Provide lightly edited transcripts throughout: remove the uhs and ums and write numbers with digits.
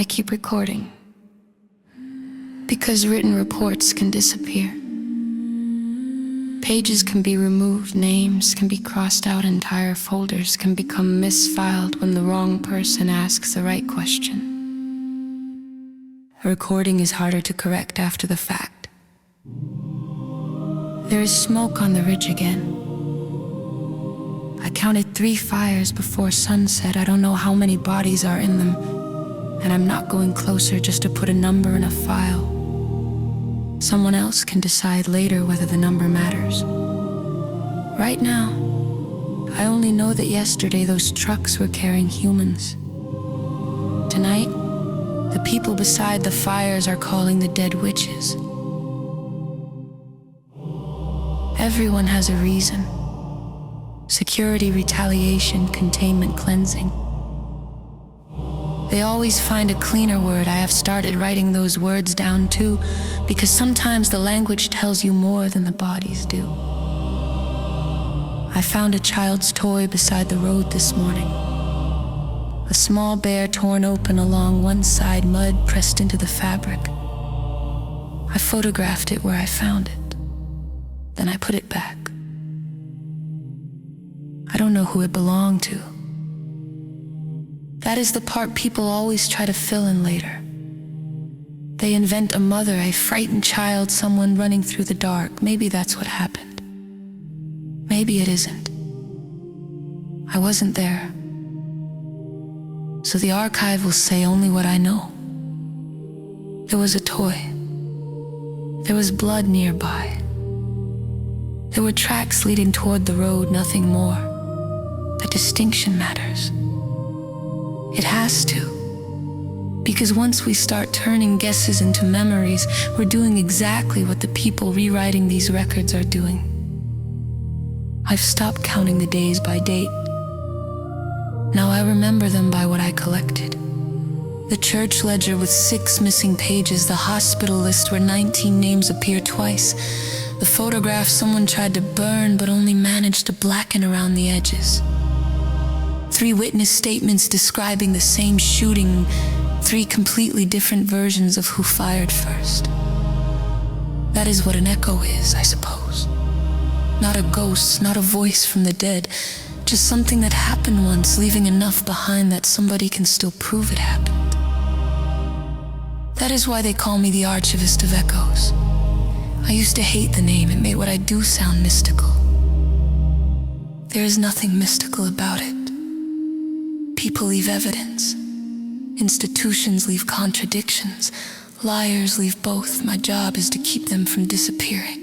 I keep recording. Because written reports can disappear. Pages can be removed, names can be crossed out, entire folders can become misfiled when the wrong person asks the right question. A recording is harder to correct after the fact. There is smoke on the ridge again. I counted 3 fires before sunset. I don't know how many bodies are in them, and I'm not going closer just to put a number in a file. Someone else can decide later whether the number matters. Right now, I only know that yesterday those trucks were carrying humans. Tonight, the people beside the fires are calling the dead witches. Everyone has a reason. Security, retaliation, containment, cleansing. They always find a cleaner word. I have started writing those words down too, because sometimes the language tells you more than the bodies do. I found a child's toy beside the road this morning. A small bear torn open along one side, mud pressed into the fabric. I photographed it where I found it. Then I put it back. I don't know who it belonged to. That is the part people always try to fill in later. They invent a mother, a frightened child, someone running through the dark. Maybe that's what happened. Maybe it isn't. I wasn't there. So the archive will say only what I know. There was a toy. There was blood nearby. There were tracks leading toward the road, nothing more. The distinction matters. It has to. Because once we start turning guesses into memories, we're doing exactly what the people rewriting these records are doing. I've stopped counting the days by date. Now I remember them by what I collected. The church ledger with 6 missing pages, the hospital list where 19 names appear twice, the photograph someone tried to burn but only managed to blacken around the edges. 3 witness statements describing the same shooting, 3 completely different versions of who fired first. That is what an echo is, I suppose. Not a ghost, not a voice from the dead, just something that happened once, leaving enough behind that somebody can still prove it happened. That is why they call me the Archivist of Echoes. I used to hate the name. It made what I do sound mystical. There is nothing mystical about it. People leave evidence. Institutions leave contradictions. Liars leave both. My job is to keep them from disappearing.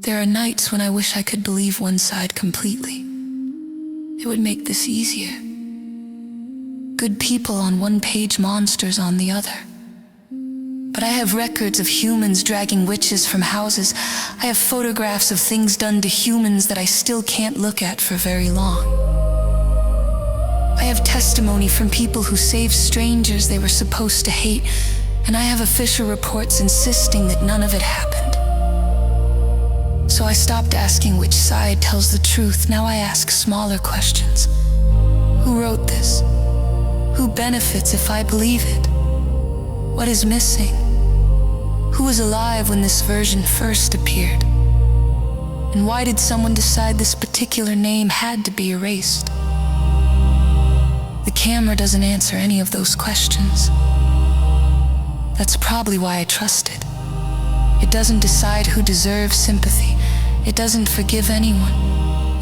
There are nights when I wish I could believe one side completely. It would make this easier. Good people on one page, monsters on the other. But I have records of humans dragging witches from houses. I have photographs of things done to humans that I still can't look at for very long. I have testimony from people who saved strangers they were supposed to hate, and I have official reports insisting that none of it happened. So I stopped asking which side tells the truth. Now I ask smaller questions. Who wrote this? Who benefits if I believe it? What is missing? Who was alive when this version first appeared? And why did someone decide this particular name had to be erased? The camera doesn't answer any of those questions. That's probably why I trust it. It doesn't decide who deserves sympathy. It doesn't forgive anyone.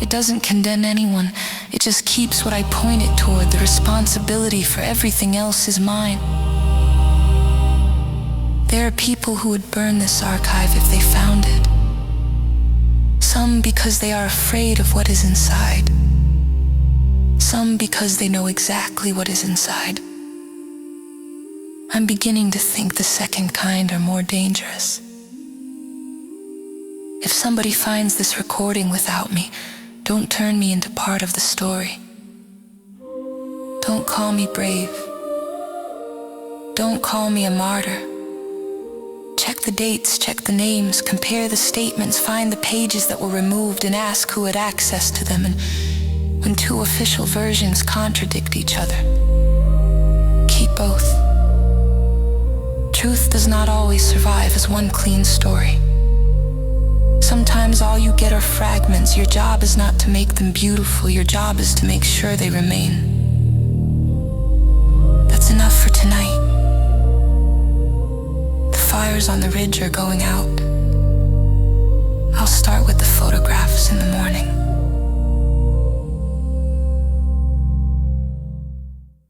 It doesn't condemn anyone. It just keeps what I point it toward. The responsibility for everything else is mine. There are people who would burn this archive if they found it. Some because they are afraid of what is inside. Some because they know exactly what is inside. I'm beginning to think the second kind are more dangerous. If somebody finds this recording without me, don't turn me into part of the story. Don't call me brave. Don't call me a martyr. Check the dates, check the names, compare the statements, find the pages that were removed and ask who had access to them, and when 2 official versions contradict each other, both. Truth does not always survive as one clean story. Sometimes all you get are fragments. Your job is not to make them beautiful. Your job is to make sure they remain. That's enough for tonight. The fires on the ridge are going out. I'll start with the photographs in the morning.